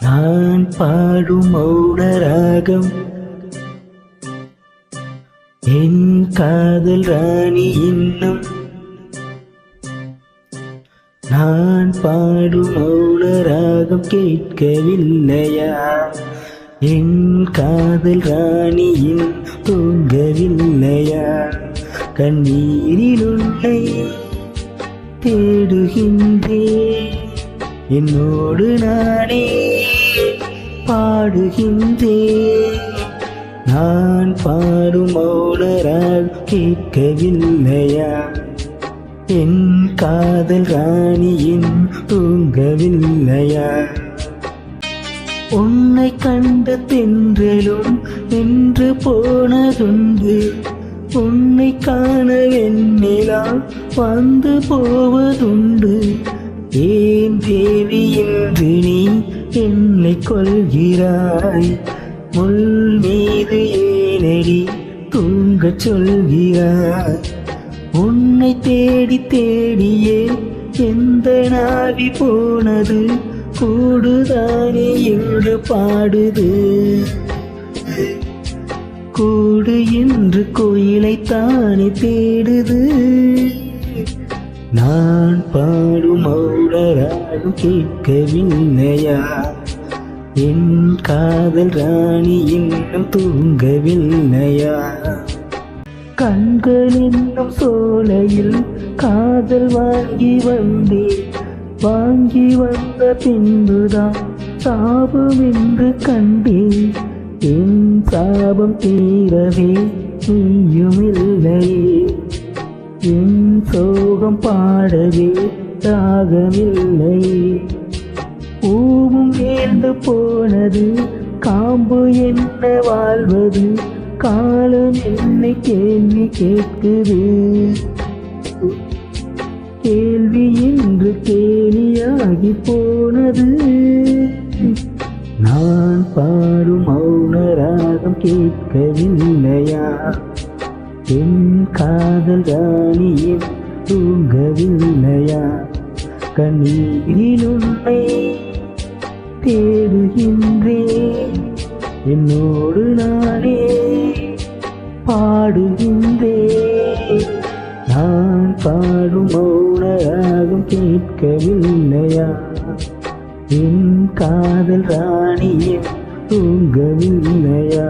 நான் பாடும் மௌன ராகம் என் காதல் ராணி இன்னும் நான் பாடும் மௌன ராகம் கேட்கவில்லையா? என் காதல் ராணியின் தூங்கவில்லையா? கண்ணீரில் உன்னை தேடுகின்றேன், என்னோடு நானே பாடுகின்றேன். நான் பாடும் மௌன ராகம் கேட்கவில்லையா? என் காதல் ராணியின் தூங்கவில்லையா? உன்னை கண்ட தென்றலும் என்று போனதுண்டு, உன்னை காண வெண்ணிலா வந்து போவதுண்டு. ஏன் தேவி என்று நீ என்னை கொள்கிறாய்? முள் மீது ஏனடி தூங்கச் சொல்கிறாய்? உன்னை தேடி தேடியே எந்த நாவி போனது, கூடுதானே இங்கு பாடுது. கூடு என்று கோயிலைத்தானே தேடுது. நான் பாடும் மௌன ராகம் கேட்கவில்லையா? என் காதல் ராணி இன்னும் தூங்கவில்லையா? கண்கள் என்னும் சோலையில் காதல் வாங்கி வந்தேன், வாங்கி வந்த பின்புதான் சாபம் என்று கண்டேன். என் சாபம் தீரவே நீயுமில்லையே, என் சோகம் பாடவே ராகமில்லையே. பூவும் ஏழ்ந்து போனது, காம்பு என்ன வாழ்வது? காலம் என்னை கேள்வி கேட்குது, கேள்வி என்று கேலியாகி போனது. நான் பாடும் மௌன ராகம் கேட்கவில்லையா? என் காதல் ராணியின் தூங்கவில்லையா? கண்ணீரில் உன்னை தேடுகின்றேன், என்னோடு நானே பாடுகின்றேன். நான் பாடும் மௌன ராகம் கேட்கவில்லையா? என் காதல் ராணியே தூங்கவில்லையா?